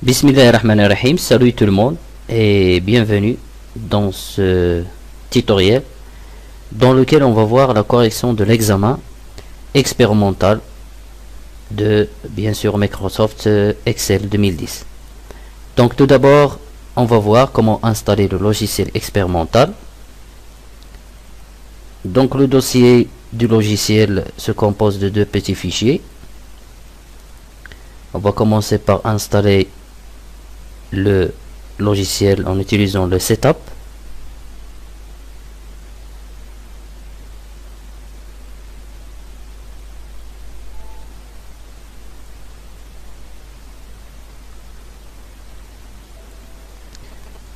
Bismillahirrahmanirrahim, salut tout le monde et bienvenue dans ce tutoriel dans lequel on va voir la correction de l'examen expérimental de bien sûr Microsoft Excel 2010. Donc tout d'abord on va voir comment installer le logiciel expérimental. Donc le dossier du logiciel se compose de deux petits fichiers. On va commencer par installer le logiciel en utilisant le setup.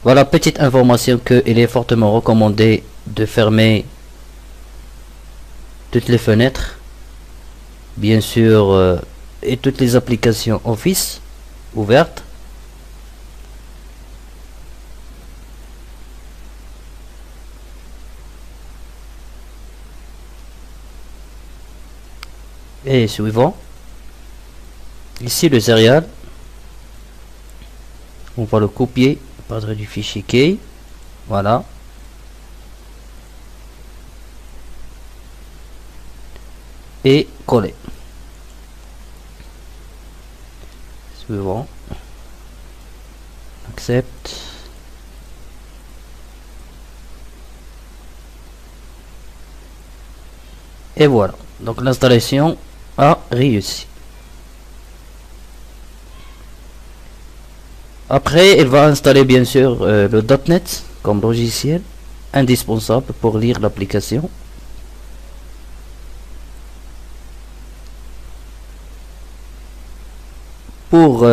Voilà, petite information qu'il est fortement recommandé de fermer toutes les fenêtres, bien sûr, et toutes les applications Office ouvertes. Et suivant, ici le serial, on va le copier à partir du fichier key, voilà, et coller. Suivant, accepte, et voilà, donc l'installation a réussi. Après, il va installer bien sûr le .NET comme logiciel indispensable pour lire l'application. Pour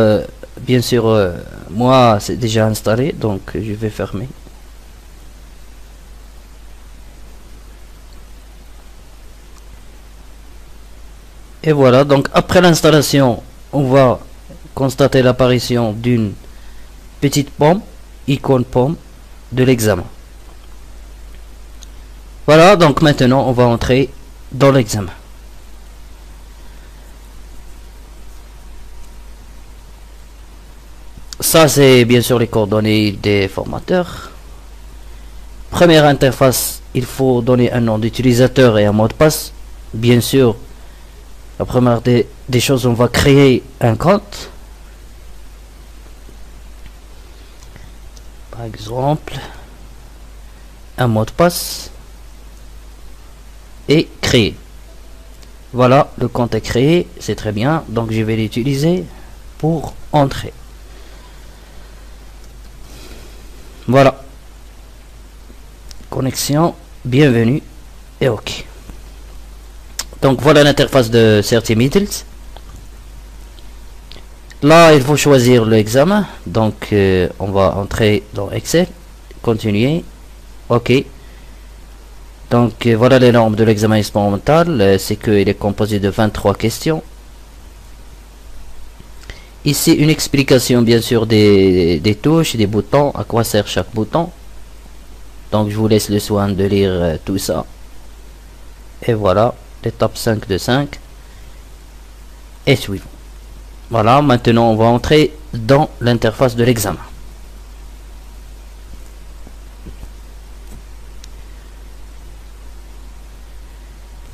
bien sûr, moi c'est déjà installé, donc je vais fermer. Et voilà, donc après l'installation, on va constater l'apparition d'une petite pomme, icône pomme de l'examen. Voilà, donc maintenant on va entrer dans l'examen. Ça c'est bien sûr les coordonnées des formateurs. Première interface, il faut donner un nom d'utilisateur et un mot de passe. Bien sûr, la première des choses, on va créer un compte. Par exemple, un mot de passe et créer. Voilà, le compte est créé, c'est très bien. Donc je vais l'utiliser pour entrer. Voilà. Connexion, bienvenue et OK. Donc voilà l'interface de Certimetals. Là, il faut choisir l'examen. Donc on va entrer dans Excel, continuer, OK. Donc voilà les normes de l'examen expérimental. C'est qu'il est composé de 23 questions. Ici une explication bien sûr des touches, des boutons, à quoi sert chaque bouton. Donc je vous laisse le soin de lire tout ça. Et voilà, l'étape 5 de 5. Et suivant. Voilà, maintenant on va entrer dans l'interface de l'examen.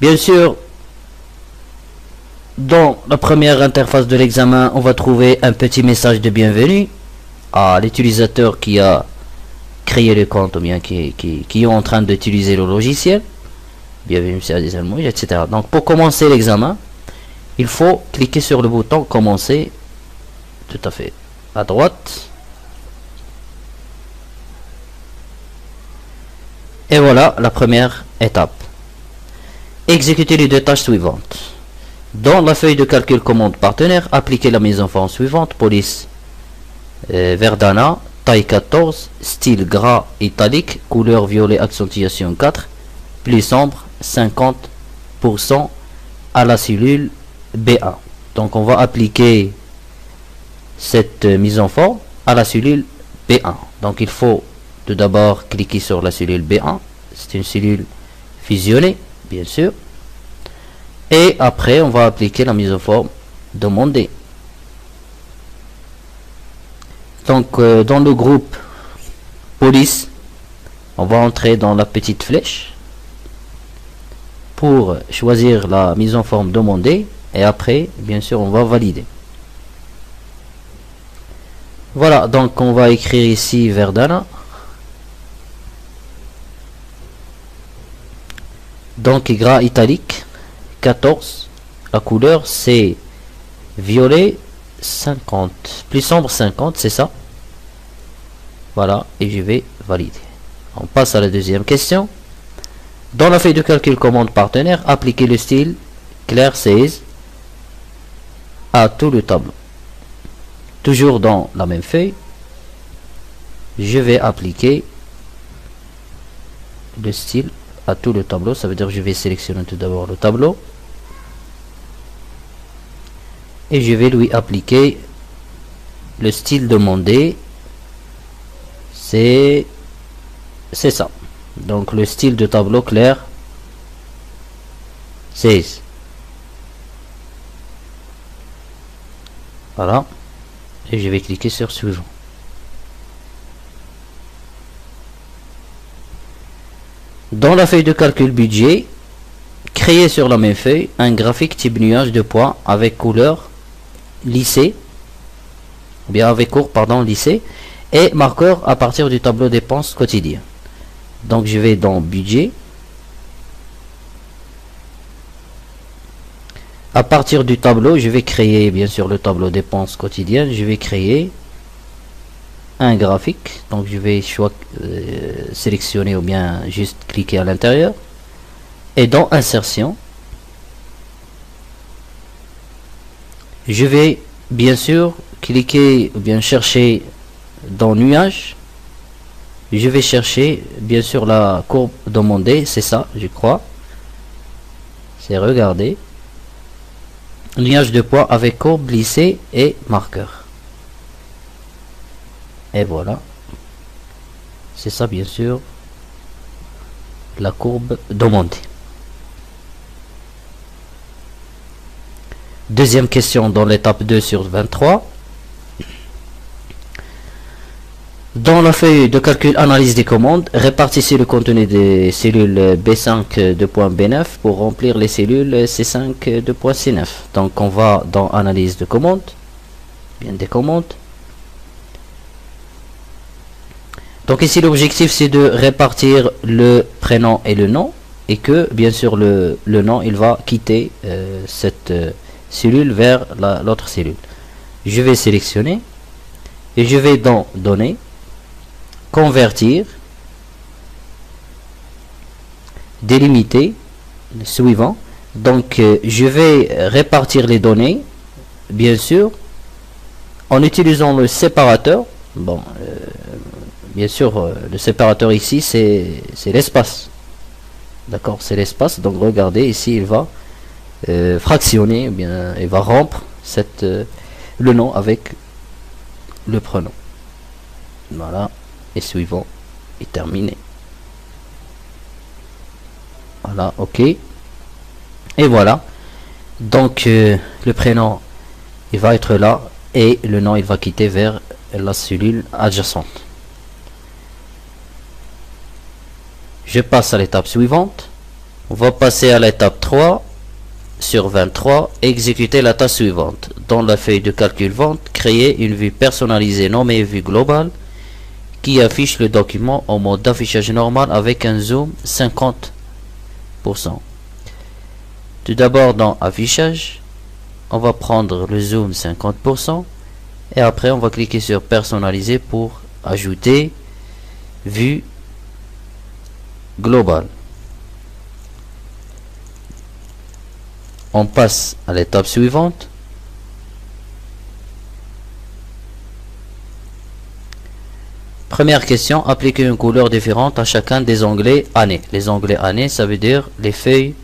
Bien sûr, dans la première interface de l'examen, on va trouver un petit message de bienvenue à l'utilisateur qui a créé le compte ou bien qui est en train d'utiliser le logiciel. Bienvenue monsieur Adesel, etc. Donc pour commencer l'examen, il faut cliquer sur le bouton commencer, tout à fait à droite. Et voilà la première étape. Exécuter les deux tâches suivantes. Dans la feuille de calcul commande partenaire, appliquez la mise en forme suivante. Police Verdana, taille 14, style gras italique, couleur violet accentuation 4, plus sombre 50% à la cellule B1. Donc on va appliquer cette mise en forme à la cellule B1. Donc il faut tout d'abord cliquer sur la cellule B1. C'est une cellule fusionnée, bien sûr. Et après, on va appliquer la mise en forme demandée. Donc dans le groupe police, on va entrer dans la petite flèche pour choisir la mise en forme demandée et après bien sûr on va valider. Voilà, donc on va écrire ici Verdana. Donc gras italique 14, la couleur c'est violet 50, plus sombre 50, c'est ça. Voilà, et je vais valider. On passe à la deuxième question. Dans la feuille de calcul commande partenaire, appliquez le style clair 16 à tout le tableau. Toujours dans la même feuille, je vais appliquer le style à tout le tableau. Ça veut dire que je vais sélectionner tout d'abord le tableau et je vais lui appliquer le style demandé. C'est ça. Donc le style de tableau clair 16. Voilà. Et je vais cliquer sur suivant. Dans la feuille de calcul budget, créez sur la même feuille un graphique type nuage de poids avec couleur lissée, ou bien avec cours pardon lissé, et marqueur à partir du tableau dépenses quotidien. Donc je vais dans budget. À partir du tableau, je vais créer bien sûr le tableau dépenses quotidiennes. Je vais créer un graphique. Donc je vais sélectionner ou bien juste cliquer à l'intérieur. Et dans insertion, je vais bien sûr cliquer ou bien chercher dans nuage. Je vais chercher bien sûr la courbe demandée, c'est ça je crois. C'est regarder. Nuage de poids avec courbe lissée et marqueur. Et voilà. C'est ça bien sûr la courbe demandée. Deuxième question dans l'étape 2 sur 23. Dans la feuille de calcul analyse des commandes, répartissez le contenu des cellules B5 de point B9 pour remplir les cellules C5 de point C9. Donc on va dans analyse de commandes, bien des commandes. Donc ici l'objectif c'est de répartir le prénom et le nom, et que bien sûr le nom il va quitter cette cellule vers l'autre cellule. Je vais sélectionner et je vais dans données, convertir, délimiter, suivant. Donc je vais répartir les données bien sûr en utilisant le séparateur. Bon, bien sûr le séparateur ici c'est l'espace, d'accord, c'est l'espace. Donc regardez ici il va fractionner, bien il va rompre le nom avec le prénom. Voilà, et suivant est terminé. Voilà, ok. Et voilà, donc le prénom il va être là et le nom il va quitter vers la cellule adjacente. Je passe à l'étape suivante. On va passer à l'étape 3 sur 23. Exécuter la tâche suivante. Dans la feuille de calcul vente, créer une vue personnalisée nommée vue globale qui affiche le document en mode d'affichage normal avec un zoom 50%. Tout d'abord dans affichage, on va prendre le zoom 50% et après on va cliquer sur personnaliser pour ajouter vue globale. On passe à l'étape suivante. Première question, appliquer une couleur différente à chacun des onglets années. Les onglets années, ça veut dire les feuilles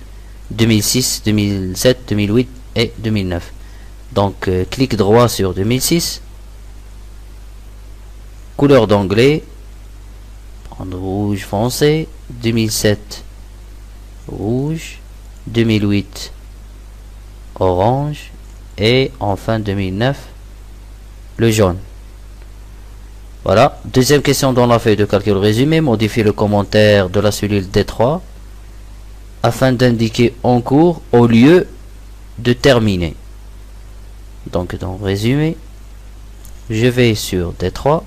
2006, 2007, 2008 et 2009. Donc, clic droit sur 2006. Couleur d'onglet. Prendre rouge foncé. 2007, rouge. 2008, orange. Et enfin 2009, le jaune. Voilà. Deuxième question dans la feuille de calcul résumé. Modifier le commentaire de la cellule D3 afin d'indiquer en cours au lieu de terminer. Donc dans résumé, je vais sur D3.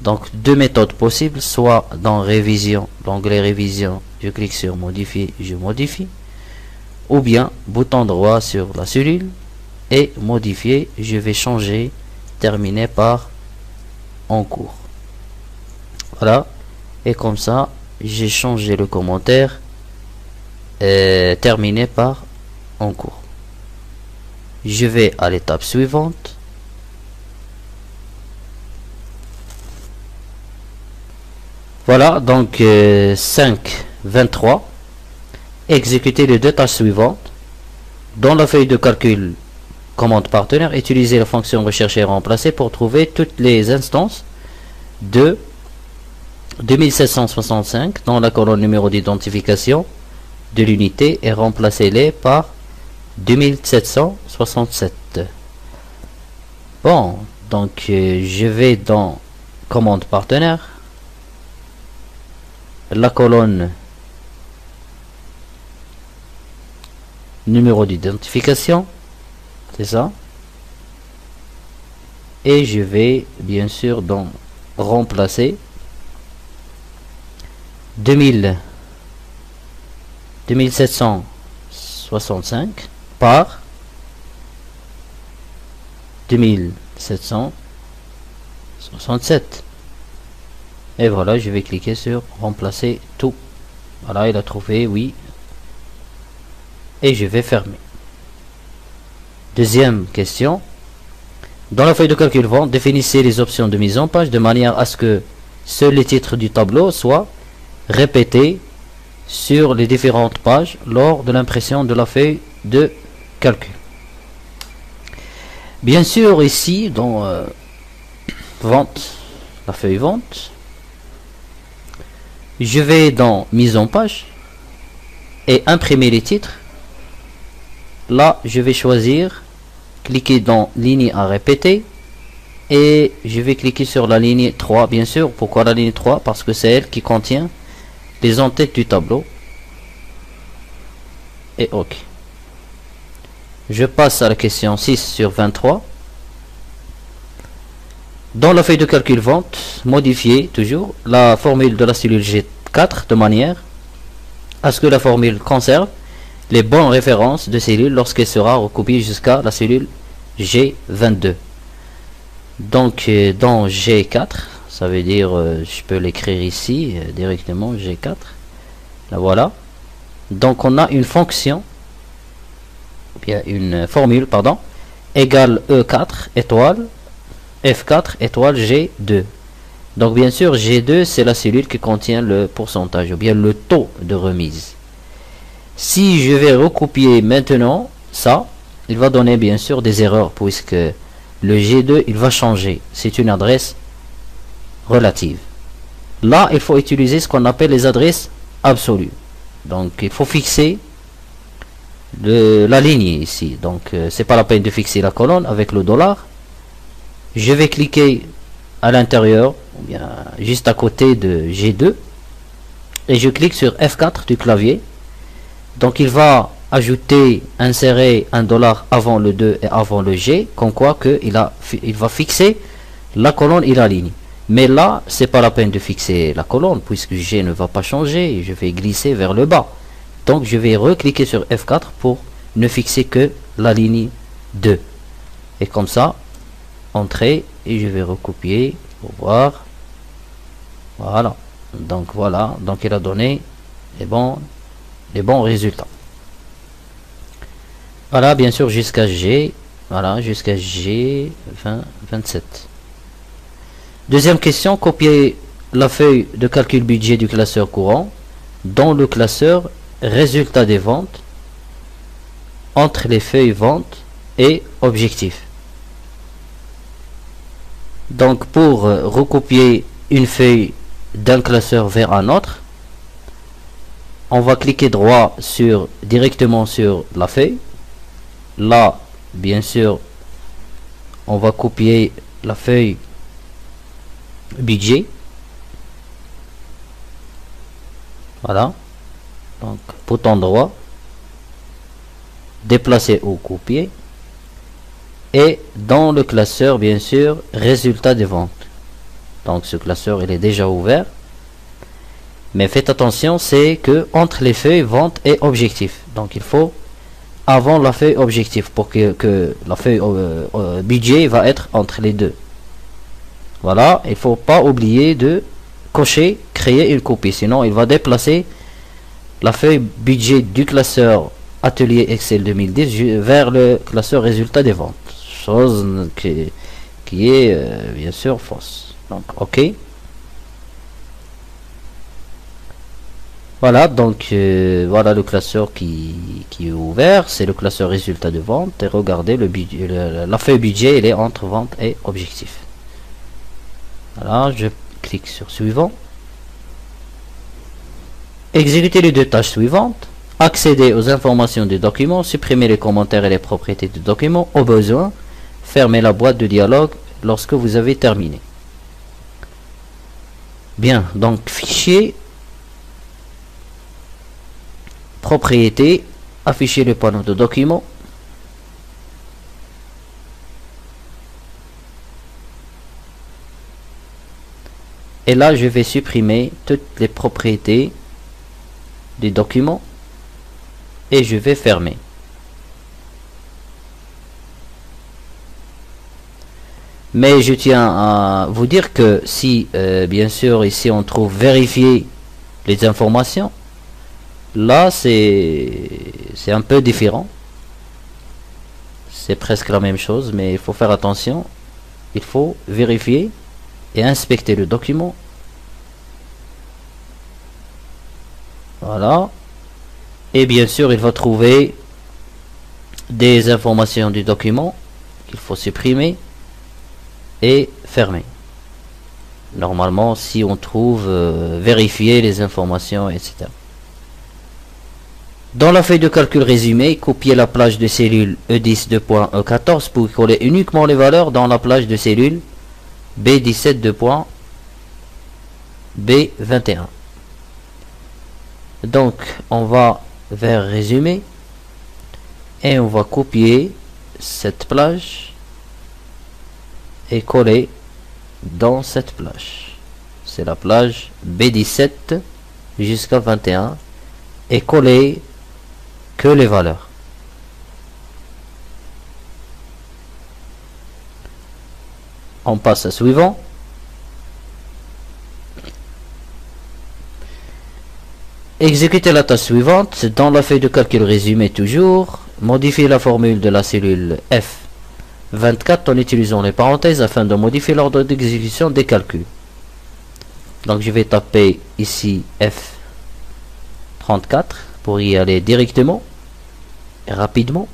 Donc deux méthodes possibles, soit dans révision, l'onglet révision, je clique sur modifier, je modifie, ou bien bouton droit sur la cellule et modifier, je vais changer terminé par en cours. Voilà, et comme ça j'ai changé le commentaire terminé par en cours. Je vais à l'étape suivante. Voilà, donc 5.23. Exécuter les deux tâches suivantes. Dans la feuille de calcul commande partenaire, utilisez la fonction rechercher et remplacer pour trouver toutes les instances de 2765 dans la colonne numéro d'identification de l'unité et remplacez-les par 2767. Bon, donc je vais dans commande partenaire, la colonne numéro d'identification, c'est ça, et je vais bien sûr dans remplacer 2765 par 2767. Et voilà, je vais cliquer sur remplacer tout. Voilà, il a trouvé, oui. Et je vais fermer. Deuxième question. Dans la feuille de calcul vente, définissez les options de mise en page de manière à ce que seuls les titres du tableau soient répétés sur les différentes pages lors de l'impression de la feuille de calcul. Bien sûr, ici, dans vente, la feuille vente, je vais dans mise en page et imprimer les titres. Là, je vais choisir, cliquer dans ligne à répéter et je vais cliquer sur la ligne 3, bien sûr. Pourquoi la ligne 3? Parce que c'est elle qui contient les en-têtes du tableau. Et OK. Je passe à la question 6 sur 23. Dans la feuille de calcul vente, modifier toujours la formule de la cellule G4 de manière à ce que la formule conserve les bonnes références de cellules lorsqu'elle sera recopiée jusqu'à la cellule G22. Donc dans G4, ça veut dire, je peux l'écrire ici directement, G4. Là voilà. Donc on a une fonction, ou bien une formule, pardon, égale E4 étoile F4 étoile G2. Donc bien sûr G2 c'est la cellule qui contient le pourcentage ou bien le taux de remise. Si je vais recopier maintenant ça, il va donner bien sûr des erreurs puisque le G2 il va changer. C'est une adresse relative. Là il faut utiliser ce qu'on appelle les adresses absolues. Donc il faut fixer la ligne ici. Donc c'est pas la peine de fixer la colonne avec le dollar. Je vais cliquer à l'intérieur, ou bien juste à côté de G2, et je clique sur F4 du clavier. Donc il va ajouter, insérer un dollar avant le 2 et avant le G, comme quoi que il va fixer la colonne et la ligne. Mais là, c'est pas la peine de fixer la colonne, puisque G ne va pas changer, et je vais glisser vers le bas. Donc je vais recliquer sur F4 pour ne fixer que la ligne 2. Et comme ça, entrée, et je vais recopier pour voir. Voilà, donc voilà, donc il a donné les bons résultats. Voilà, bien sûr jusqu'à G, voilà, jusqu'à G 27. Deuxième question, copier la feuille de calcul budget du classeur courant dans le classeur résultat des ventes entre les feuilles vente et objectif. Donc pour recopier une feuille d'un classeur vers un autre, on va cliquer droit directement sur la feuille. Là, bien sûr, on va copier la feuille budget. Voilà. Donc, bouton droit, déplacer ou copier. Et dans le classeur, bien sûr, résultat des ventes. Donc, ce classeur, il est déjà ouvert. Mais faites attention, c'est que entre les feuilles vente et objectif. Donc, il faut avant la feuille objectif pour que la feuille budget va être entre les deux. Voilà, il faut pas oublier de cocher créer une copie, sinon il va déplacer la feuille budget du classeur atelier Excel 2010 vers le classeur résultat des ventes, chose qui est bien sûr fausse. Donc ok, voilà, donc voilà le classeur qui est ouvert, c'est le classeur résultat de vente. Et regardez le budget, la feuille budget, elle est entre vente et objectif. Voilà, je clique sur suivant. Exécuter les deux tâches suivantes. Accéder aux informations du document, supprimer les commentaires et les propriétés du document au besoin. Fermer la boîte de dialogue lorsque vous avez terminé. Bien, donc fichier, propriété, afficher le panneau de document. Et là, je vais supprimer toutes les propriétés du document et je vais fermer. Mais je tiens à vous dire que si, bien sûr, ici on trouve vérifier les informations, là c'est un peu différent. C'est presque la même chose, mais il faut faire attention. Il faut vérifier et inspecter le document. Voilà. Et bien sûr, il va trouver des informations du document qu'il faut supprimer et fermer. Normalement, si on trouve vérifier les informations, etc. Dans la feuille de calcul résumé, copier la plage de cellule E10 2.E14 pour coller uniquement les valeurs dans la plage de cellule B17 B21. Donc on va vers résumé et on va copier cette plage et coller dans cette plage. C'est la plage B17 jusqu'à 21 et coller que les valeurs. On passe à suivant. Exécuter la tâche suivante. Dans la feuille de calcul résumé toujours, modifier la formule de la cellule F24 en utilisant les parenthèses afin de modifier l'ordre d'exécution des calculs. Donc je vais taper ici F34 pour y aller directement et rapidement.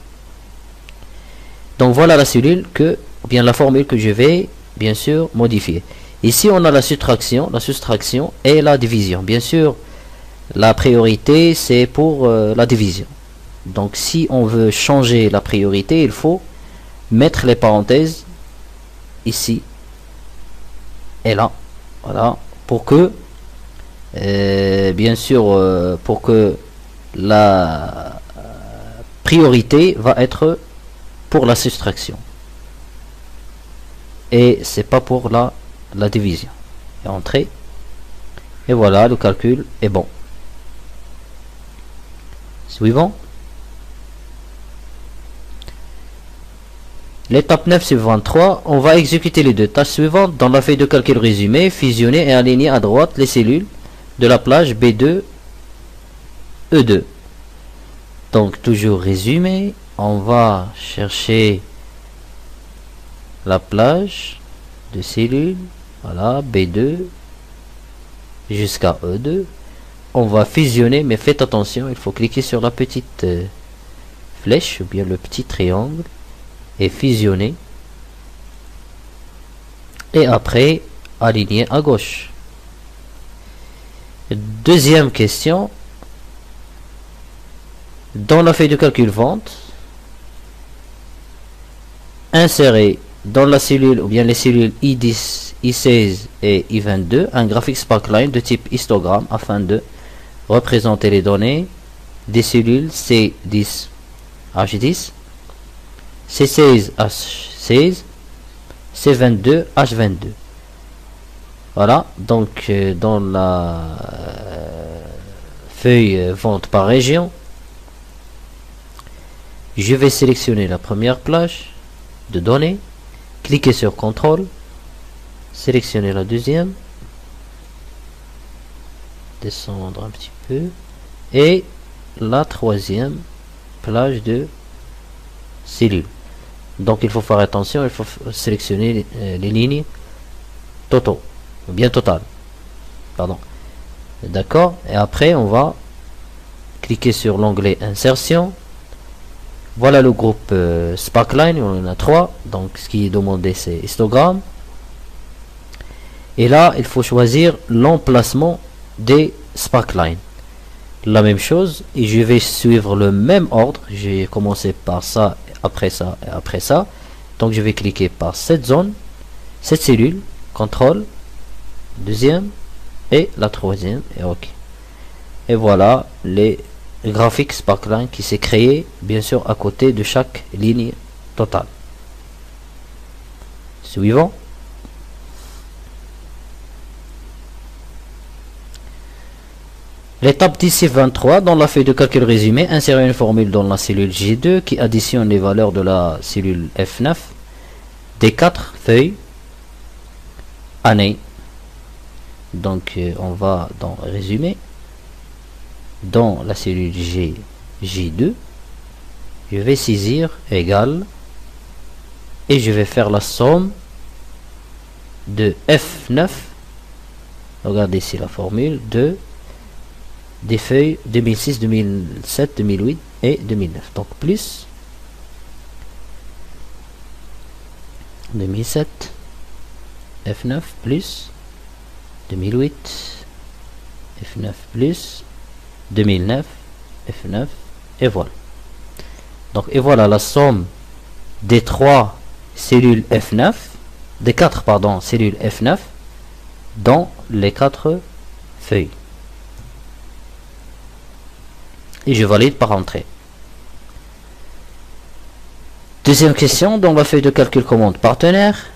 Donc voilà la cellule que, ou bien la formule que je vais bien sûr modifier. Ici on a la soustraction et la division. Bien sûr, la priorité c'est pour la division. Donc si on veut changer la priorité, il faut mettre les parenthèses ici et là. Voilà, pour que bien sûr pour que la priorité va être pour la soustraction et c'est pas pour la division. Et entrer, et voilà, le calcul est bon. Suivant. L'étape 9 sur 23, on va exécuter les deux tâches suivantes. Dans la feuille de calcul résumé, fusionner et aligner à droite les cellules de la plage B2 E2. Donc toujours résumé, on va chercher la plage de cellules, voilà, B2 jusqu'à E2. On va fusionner, mais faites attention, il faut cliquer sur la petite flèche ou bien le petit triangle et fusionner. Et après, aligner à gauche. Deuxième question. Dans la feuille de calcul vente, insérer dans la cellule ou bien les cellules I10, I16 et I22 un graphique sparkline de type histogramme afin de représenter les données des cellules C10, H10, C16, H16, C22, H22. Voilà, donc dans la feuille vente par région, je vais sélectionner la première plage de données, cliquer sur contrôle, sélectionner la deuxième, descendre un petit peu, et la troisième plage de cellules. Donc il faut faire attention, il faut sélectionner les lignes totaux, ou bien totales, pardon. D'accord, et après on va cliquer sur l'onglet insertion. Voilà le groupe Sparkline, on en a 3, donc ce qui est demandé c'est histogramme. Et là il faut choisir l'emplacement des Sparkline. La même chose, et je vais suivre le même ordre. J'ai commencé par ça, après ça et après ça. Donc je vais cliquer par cette zone, cette cellule, contrôle, deuxième et la troisième, et ok. Et voilà les graphique Sparkline qui s'est créé bien sûr à côté de chaque ligne totale. Suivant. L'étape 10-23 dans la feuille de calcul résumé, insérer une formule dans la cellule G2 qui additionne les valeurs de la cellule F9 des 4 feuilles année. Donc on va dans résumé. Dans la cellule J2, je vais saisir égal et je vais faire la somme de F9, regardez ici la formule, des feuilles 2006, 2007, 2008 et 2009. Donc plus 2007 F9 plus 2008 F9 plus 2009 F9 et voilà. Donc et voilà la somme des 3 cellules F9, des 4 pardon cellules F9 dans les 4 feuilles. Et je valide par entrée. Deuxième question, dans la feuille de calcul commande partenaire.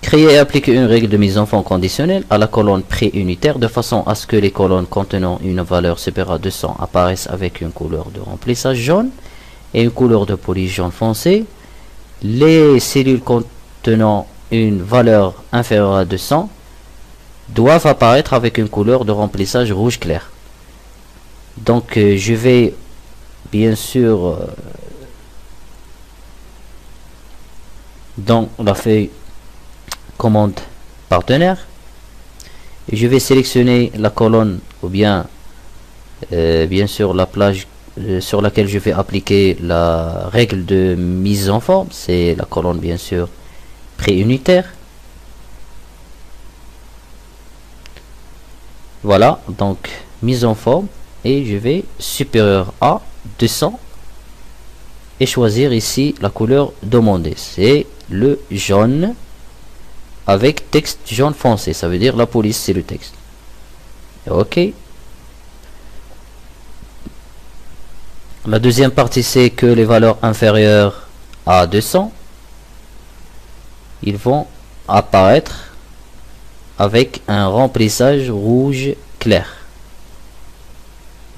Créer et appliquer une règle de mise en forme conditionnelle à la colonne préunitaire de façon à ce que les colonnes contenant une valeur supérieure à 200 apparaissent avec une couleur de remplissage jaune et une couleur de police jaune foncé. Les cellules contenant une valeur inférieure à 200 doivent apparaître avec une couleur de remplissage rouge clair. Donc je vais bien sûr dans la feuille commande partenaire et je vais sélectionner la colonne ou bien bien sûr la plage sur laquelle je vais appliquer la règle de mise en forme, c'est la colonne bien sûr préunitaire. Voilà, donc mise en forme et je vais supérieur à 200 et choisir ici la couleur demandée, c'est le jaune avec texte jaune foncé, ça veut dire la police c'est le texte. Ok. La deuxième partie c'est que les valeurs inférieures à 200 ils vont apparaître avec un remplissage rouge clair.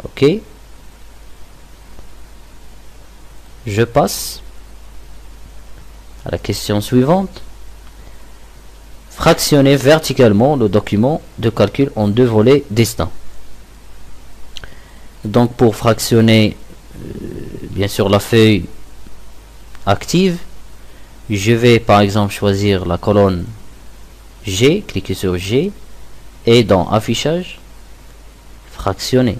Ok. Je passe à la question suivante. Fractionner verticalement le document de calcul en 2 volets distincts. Donc pour fractionner bien sûr la feuille active, je vais par exemple choisir la colonne G, cliquer sur G et dans affichage fractionner.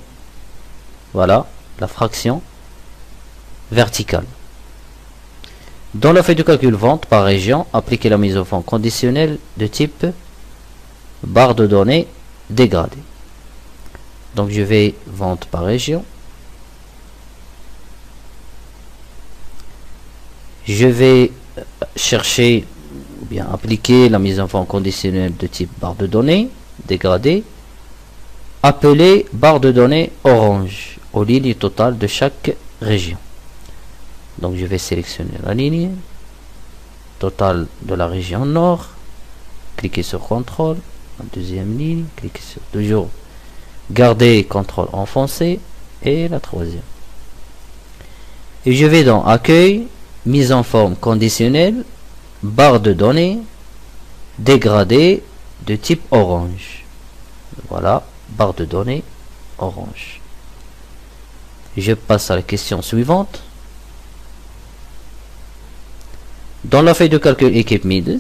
Voilà la fraction verticale. Dans la feuille de calcul vente par région, appliquez la mise en forme conditionnelle de type barre de données dégradée. Donc je vais vente par région. je vais chercher ou bien appliquer la mise en forme conditionnelle de type barre de données dégradée, appelée barre de données orange aux lignes totales de chaque région. Donc je vais sélectionner la ligne totale de la région nord, cliquer sur contrôle, la deuxième ligne, cliquer sur toujours garder contrôle enfoncé et la troisième. Et je vais dans accueil, mise en forme conditionnelle, barre de données dégradée de type orange. Voilà, barre de données orange. Je passe à la question suivante. Dans la feuille de calcul équipe Middles,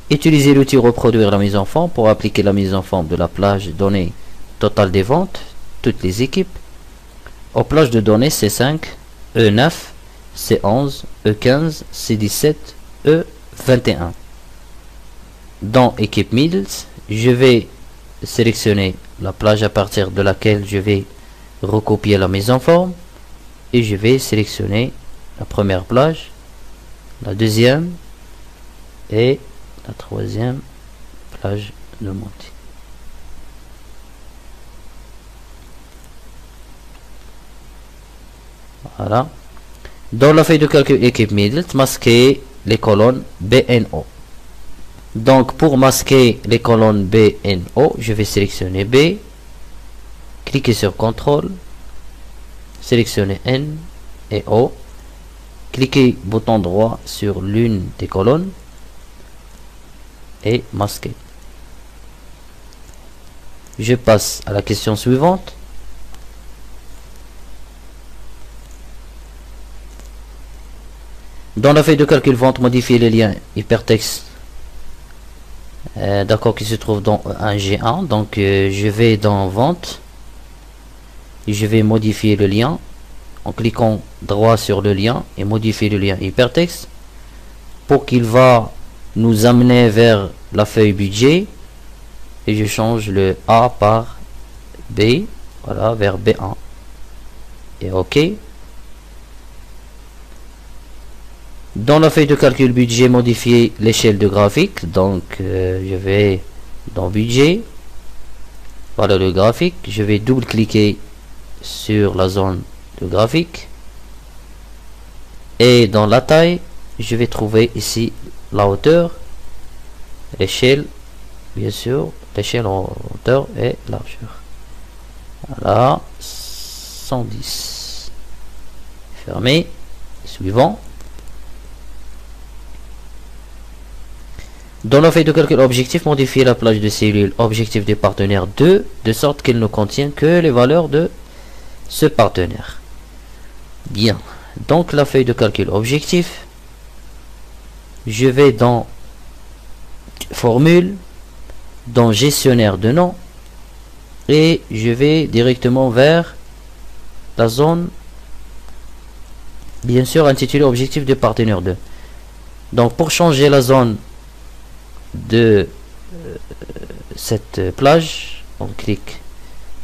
utilisez l'outil reproduire la mise en forme pour appliquer la mise en forme de la plage de données totale des ventes, toutes les équipes, aux plages de données C5, E9, C11, E15, C17, E21. Dans équipe Middles, je vais sélectionner la plage à partir de laquelle je vais recopier la mise en forme et je vais sélectionner la première plage, la deuxième et la troisième plage de montée. Voilà. Dans la feuille de calcul équipe Middles, masquer les colonnes BNO. Donc pour masquer les colonnes BNO, je vais sélectionner B, cliquer sur CTRL, sélectionner N et O, cliquez bouton droit sur l'une des colonnes et masquer. Je passe à la question suivante. Dans la feuille de calcul vente, modifier les liens hypertexte d'accord qui se trouve dans un G1. Donc je vais dans vente et je vais modifier le lien en cliquant droit sur le lien et modifier le lien hypertexte pour qu'il va nous amener vers la feuille budget et je change le A par B, voilà, vers B1 et OK. Dans la feuille de calcul budget, modifier l'échelle de graphique. Donc je vais dans budget, voilà le graphique, je vais double cliquer sur la zone de graphique et dans la taille je vais trouver ici la hauteur, l'échelle, bien sûr l'échelle en hauteur et largeur, voilà 110. Fermé. Suivant. Dans la feuille de calcul objectif, modifier la plage de cellules objectif des partenaires 2 de sorte qu'il ne contient que les valeurs de ce partenaire. Bien, donc la feuille de calcul objectif, je vais dans formule, dans gestionnaire de nom et je vais directement vers la zone bien sûr intitulée objectif des partenaires 2. Donc pour changer la zone de cette plage, on clique,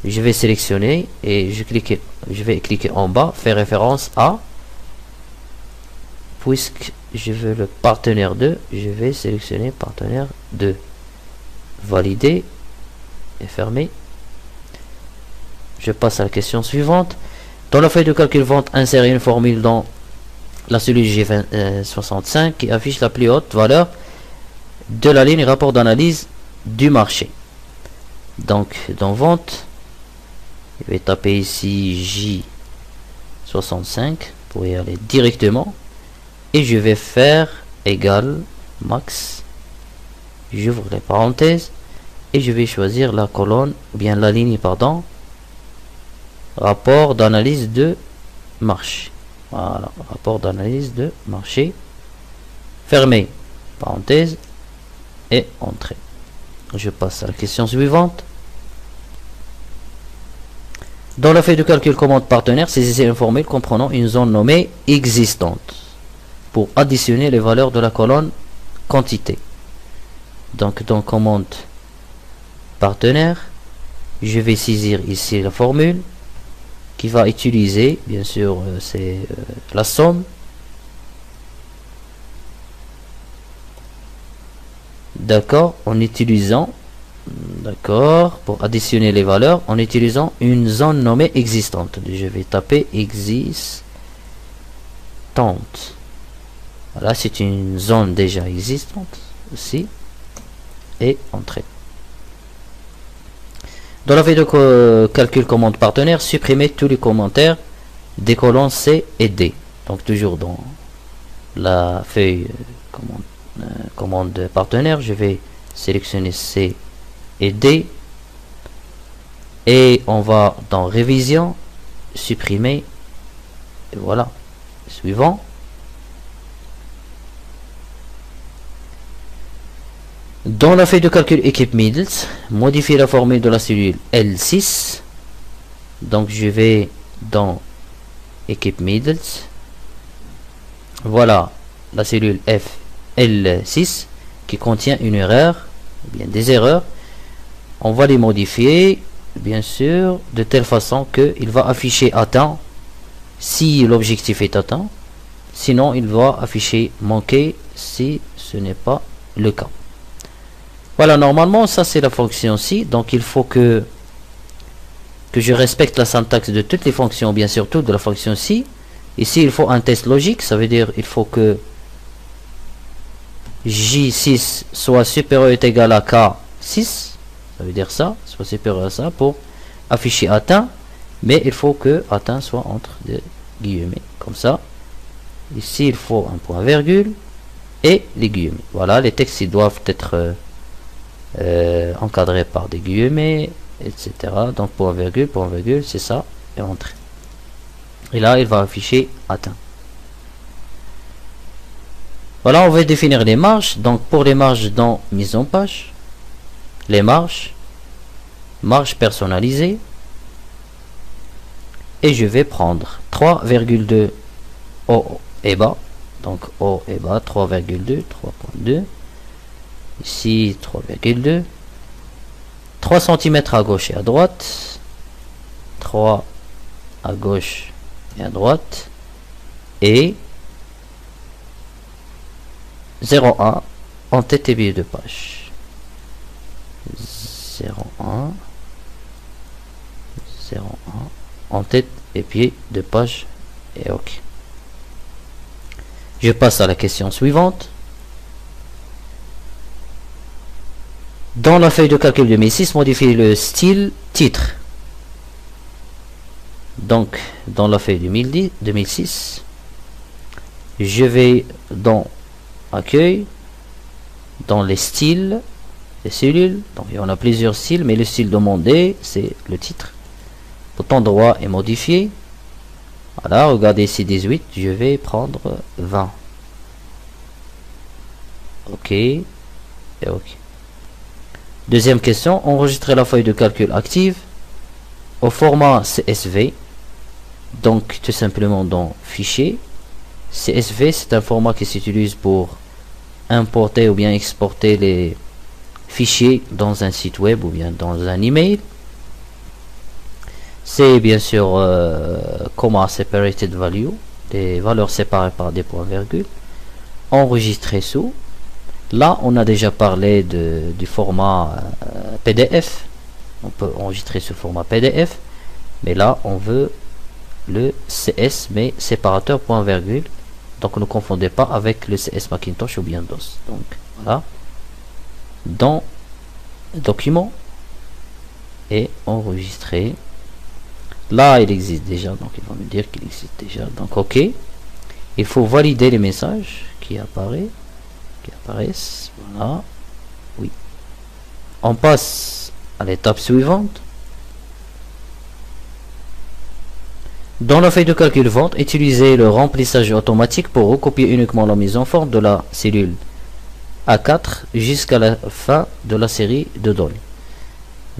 je vais sélectionner et je vais cliquer en bas, faire référence à, puisque je veux le partenaire 2, je vais sélectionner partenaire 2, valider et fermer. Je passe à la question suivante. Dans la feuille de calcul vente, insérer une formule dans la cellule G65 qui affiche la plus haute valeur de la ligne rapport d'analyse du marché. Donc dans vente, je vais taper ici J65 pour y aller directement et je vais faire égal max, j'ouvre les parenthèses et je vais choisir la colonne ou bien la ligne pardon, rapport d'analyse de marché. Voilà, rapport d'analyse de marché, fermé parenthèse et entrée. Je passe à la question suivante. Dans la feuille de calcul commande partenaire, saisissez une formule comprenant une zone nommée existante pour additionner les valeurs de la colonne quantité. Donc dans commande partenaire, je vais saisir ici la formule qui va utiliser bien sûr c'est la somme d'accord, en utilisant, d'accord, pour additionner les valeurs, en utilisant une zone nommée existante. Je vais taper existante. Voilà, c'est une zone déjà existante aussi. Et entrée. Dans la feuille de calcul commande partenaire, supprimez tous les commentaires des colonnes C et D. Donc toujours dans la feuille commande partenaire, je vais sélectionner C et D. Et on va dans révision, supprimer. Et voilà. Suivant. Dans la feuille de calcul équipe middles, modifier la formule de la cellule L6. Donc je vais dans équipe middles. Voilà la cellule F L6 qui contient une erreur, ou bien des erreurs. On va les modifier, bien sûr, de telle façon qu'il va afficher atteint si l'objectif est atteint. Sinon, il va afficher manqué si ce n'est pas le cas. Voilà, normalement, ça c'est la fonction si. Donc, il faut que je respecte la syntaxe de toutes les fonctions, bien surtout de la fonction si. Ici, il faut un test logique. Ça veut dire il faut que J6 soit supérieur ou égal à K6. Ça veut dire ça, soit supérieur à ça pour afficher atteint. Mais il faut que atteint soit entre des guillemets. Comme ça. Ici, il faut un point virgule et les guillemets. Voilà, les textes ils doivent être encadrés par des guillemets, etc. Donc point virgule, c'est ça, et entrée. Et là, il va afficher atteint. Voilà, on va définir les marges. Donc pour les marges dans mise en page, les marges personnalisées, et je vais prendre 3,2 haut et bas. Donc haut et bas, 3,2, 3.2. Ici 3,2. 3 cm à gauche et à droite. 3 à gauche et à droite. Et 0,1 en tête et milieu de page. 0,1 en tête et pied de page. Et OK. Je passe à la question suivante. Dans la feuille de calcul 2006, modifier le style titre. Donc, dans la feuille 2006, je vais dans accueil, dans les styles, les cellules. Donc, il y en a plusieurs styles, mais le style demandé, c'est le titre. Bouton droit et modifier. Voilà, regardez ici 18, je vais prendre 20. OK. Et OK. Deuxième question, enregistrer la feuille de calcul active au format CSV. Donc tout simplement dans fichier. CSV, c'est un format qui s'utilise pour importer ou bien exporter les fichiers dans un site web ou bien dans un email. C'est bien sûr comma separated value, des valeurs séparées par des points virgules. Enregistrer sous. Là, on a déjà parlé du format PDF. On peut enregistrer ce format PDF. Mais là, on veut le CS, mais séparateur point virgule. Donc, ne confondez pas avec le CS Macintosh ou bien DOS. Donc, voilà. Dans document et enregistrer. Là, il existe déjà. Donc, il va me dire qu'il existe déjà. Donc, OK. Il faut valider les messages qui apparaissent. Voilà. Oui. On passe à l'étape suivante. Dans la feuille de calcul vente, utilisez le remplissage automatique pour recopier uniquement la mise en forme de la cellule A4 jusqu'à la fin de la série de données.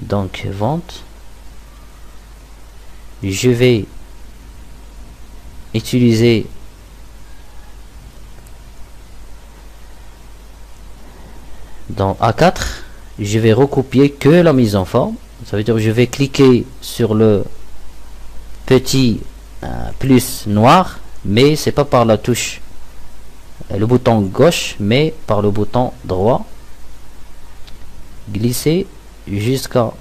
Donc vente. Je vais utiliser dans A4, je vais recopier que la mise en forme. Ça veut dire que je vais cliquer sur le petit plus noir, mais c'est pas par la touche le bouton gauche, mais par le bouton droit. glisser jusqu'à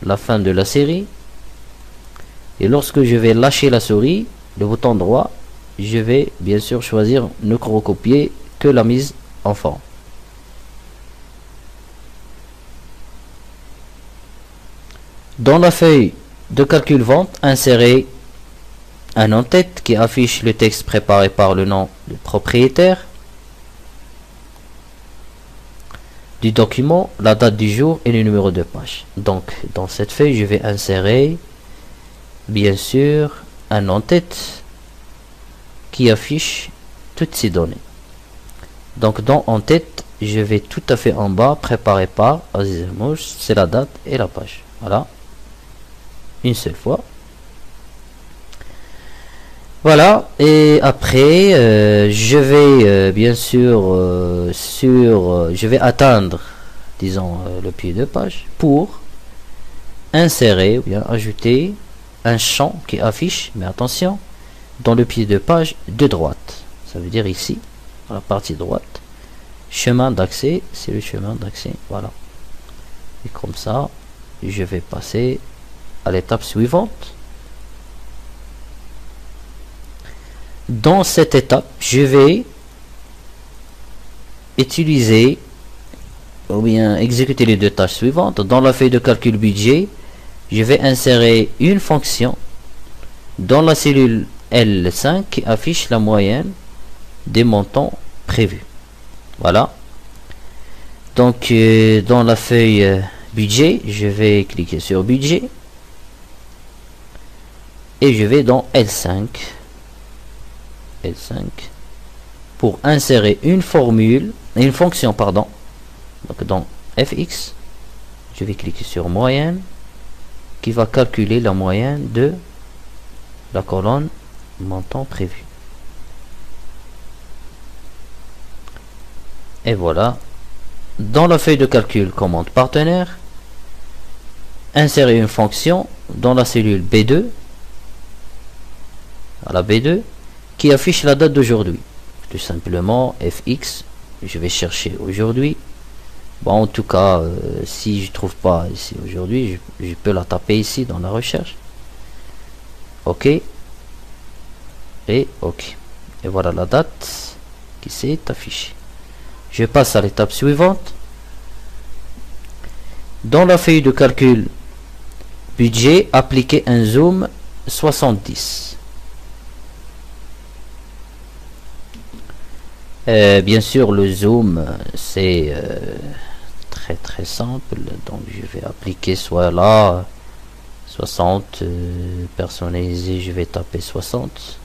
la fin de la série. Et lorsque je vais lâcher la souris, le bouton droit, je vais bien sûr choisir ne recopier que la mise en forme. Dans la feuille de calcul vente, insérez un en-tête qui affiche le texte préparé par le nom du propriétaire du document, la date du jour et le numéro de page. Donc dans cette feuille, je vais insérer bien sûr un en-tête qui affiche toutes ces données. Donc dans en-tête, je vais tout à fait en bas, préparé par Aziz Mouch, c'est la date et la page. Voilà, une seule fois. Voilà, et après je vais bien sûr je vais atteindre, disons, le pied de page pour insérer ou bien ajouter un champ qui affiche, mais attention, dans le pied de page de droite. Ça veut dire ici, dans la partie droite, chemin d'accès, c'est le chemin d'accès. Voilà. Et comme ça, je vais passer à l'étape suivante. Dans cette étape, je vais utiliser ou bien exécuter les deux tâches suivantes. Dans la feuille de calcul budget, je vais insérer une fonction dans la cellule L5 qui affiche la moyenne des montants prévus. Voilà. Donc dans la feuille budget, je vais cliquer sur budget et je vais dans L5 pour insérer une fonction pardon. Donc dans fx, je vais cliquer sur moyenne qui va calculer la moyenne de la colonne montant prévu. Et voilà. Dans la feuille de calcul commande partenaire, insérer une fonction dans la cellule B2, à la B2, qui affiche la date d'aujourd'hui. Tout simplement fx, je vais chercher aujourd'hui. Bon, en tout cas, si je trouve pas ici aujourd'hui, je peux la taper ici dans la recherche. OK. Et OK. Et voilà la date qui s'est affichée. Je passe à l'étape suivante. Dans la feuille de calcul budget, appliquer un zoom 70. Bien sûr, le zoom, c'est très simple. Donc, je vais appliquer soit là 60, personnalisé, je vais taper 60.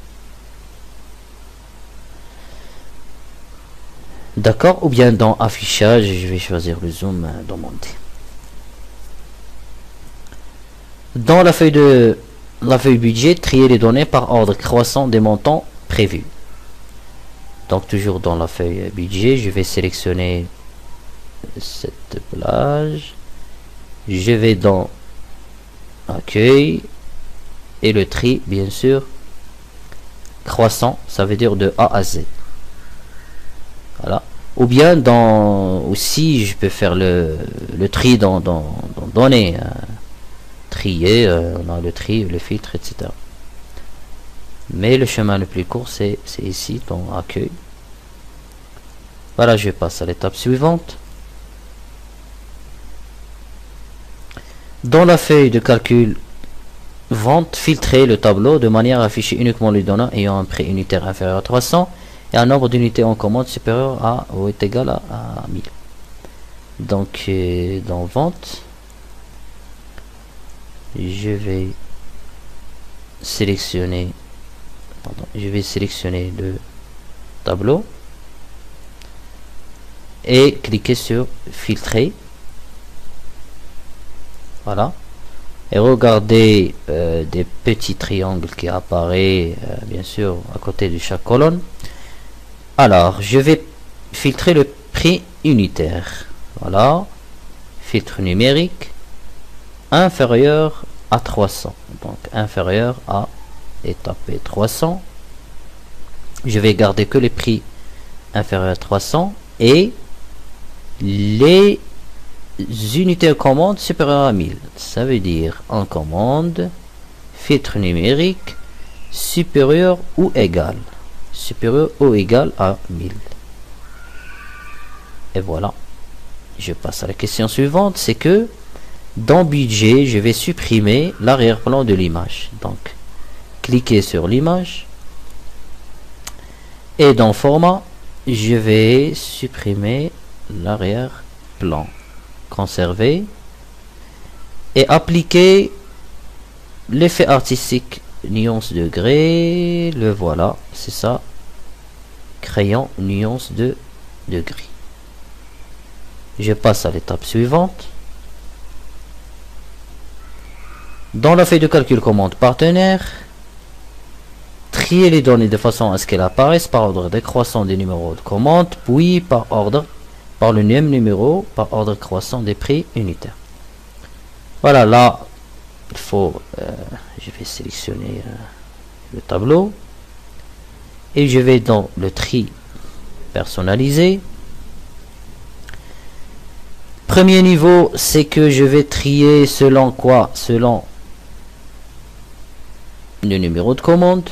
D'accord, ou bien dans affichage, je vais choisir le zoom demandé. Dans la feuille budget, trier les données par ordre croissant des montants prévus. Donc toujours dans la feuille budget, je vais sélectionner cette plage. Je vais dans accueil et le tri, bien sûr, croissant, ça veut dire de A à Z. Voilà. Ou bien aussi je peux faire le tri dans données, trier, on a le tri, le filtre, etc. Mais le chemin le plus court c'est ici dans accueil. Voilà, je passe à l'étape suivante. Dans la feuille de calcul vente, filtrer le tableau de manière à afficher uniquement les données ayant un prix unitaire inférieur à 300 et un nombre d'unités en commande supérieur à ou est égal à 1000. Donc dans vente, je vais sélectionner le tableau et cliquer sur filtrer. Voilà, et regardez des petits triangles qui apparaissent bien sûr à côté de chaque colonne. Alors je vais filtrer le prix unitaire. Voilà, filtre numérique inférieur à 300, donc inférieur à, et taper 300. Je vais garder que les prix inférieurs à 300 et les unités de commande supérieures à 1000. Ça veut dire en commande, filtre numérique, supérieur ou égal. Supérieur ou égal à 1000. Et voilà. Je passe à la question suivante, c'est que dans budget, je vais supprimer l'arrière-plan de l'image. Donc, cliquez sur l'image. Et dans format, je vais supprimer l'arrière-plan. Conserver. Et appliquer l'effet artistique nuance de gris. Le voilà, c'est ça. Crayon nuance de gris. Je passe à l'étape suivante. Dans la feuille de calcul commande partenaire, trier les données de façon à ce qu'elles apparaissent par ordre décroissant des numéros de commande, puis par le même numéro, par ordre croissant des prix unitaires. Voilà, là, il faut, je vais sélectionner le tableau et je vais dans le tri personnalisé. Premier niveau, c'est que je vais trier selon quoi? Selon le numéro de commande.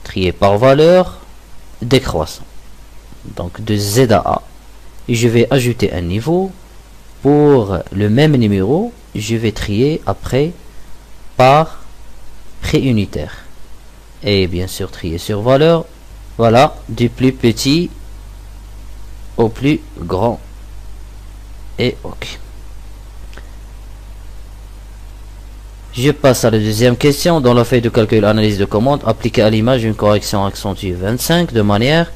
Trier par valeur décroissant. Donc de Z à A. Et je vais ajouter un niveau. Pour le même numéro, je vais trier après par prix unitaire. Et bien sûr trier sur valeur. Voilà, du plus petit au plus grand. Et OK. Je passe à la deuxième question. Dans la feuille de calcul analyse de commande, appliquer à l'image une correction accentuée 25 de manière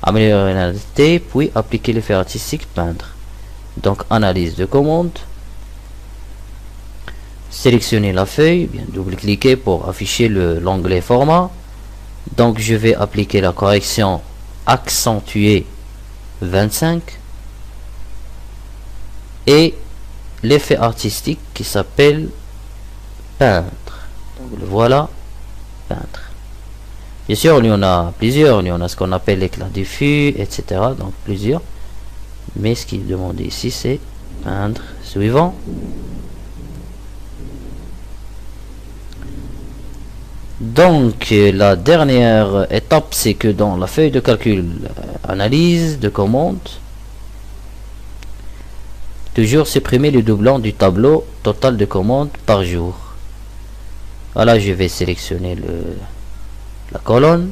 à améliorer la netteté, puis appliquer l'effet artistique peindre. Donc analyse de commande. Sélectionnez la feuille, bien double-cliquer pour afficher l'onglet format. Donc je vais appliquer la correction accentuée 25 et l'effet artistique qui s'appelle peindre. Donc le voilà, peindre. Bien sûr, il y en a plusieurs, il y en a ce qu'on appelle l'éclat diffus, etc. Donc plusieurs. Mais ce qui est demandé ici, c'est peindre. Suivant. Donc la dernière étape, c'est que dans la feuille de calcul analyse de commande, toujours supprimer le doublant du tableau total de commandes par jour. Voilà, je vais sélectionner la colonne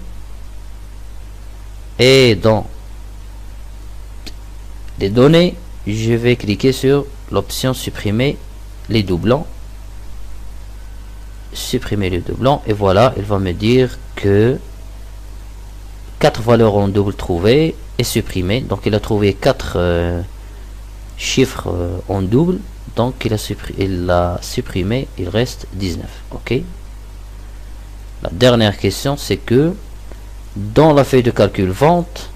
et dans les données, je vais cliquer sur l'option supprimer les doublants. Supprimer les doublants et voilà, il va me dire que 4 valeurs en double trouvées et supprimées. Donc il a trouvé 4 chiffres en double, donc il a supprimé, il reste 19. OK. La dernière question, c'est que dans la feuille de calcul vente,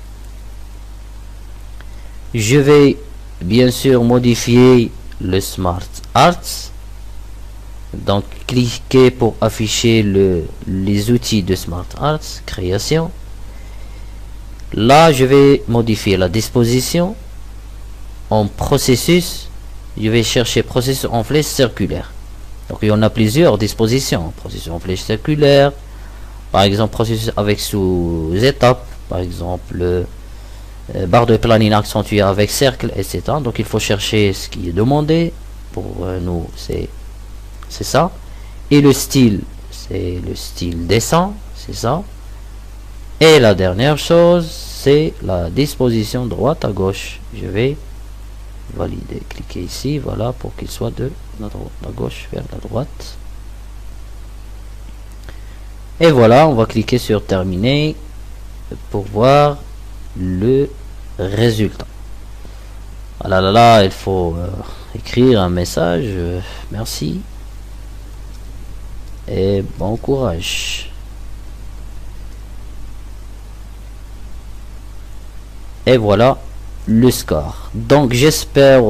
je vais bien sûr modifier le Smart Arts. Donc cliquez pour afficher les outils de Smart Arts, création. Là, je vais modifier la disposition en processus. Je vais chercher processus en flèche circulaire. Donc il y en a plusieurs dispositions. Processus en flèche circulaire, par exemple processus avec sous-étape, par exemple barre de planning accentuée avec cercle, etc. Donc il faut chercher ce qui est demandé. Pour nous, c'est ça. Et le style, c'est le style dessin, c'est ça. Et la dernière chose, c'est la disposition droite à gauche. Je vais valider, cliquer ici, voilà, pour qu'il soit de la gauche vers la droite. Et voilà, on va cliquer sur terminer pour voir le résultat. Voilà, là, il faut écrire un message. Merci et bon courage. Et voilà le score. Donc j'espère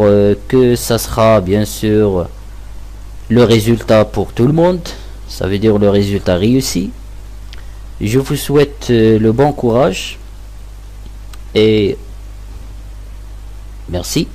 que ça sera bien sûr le résultat pour tout le monde. Ça veut dire le résultat réussi. Je vous souhaite le bon courage et merci.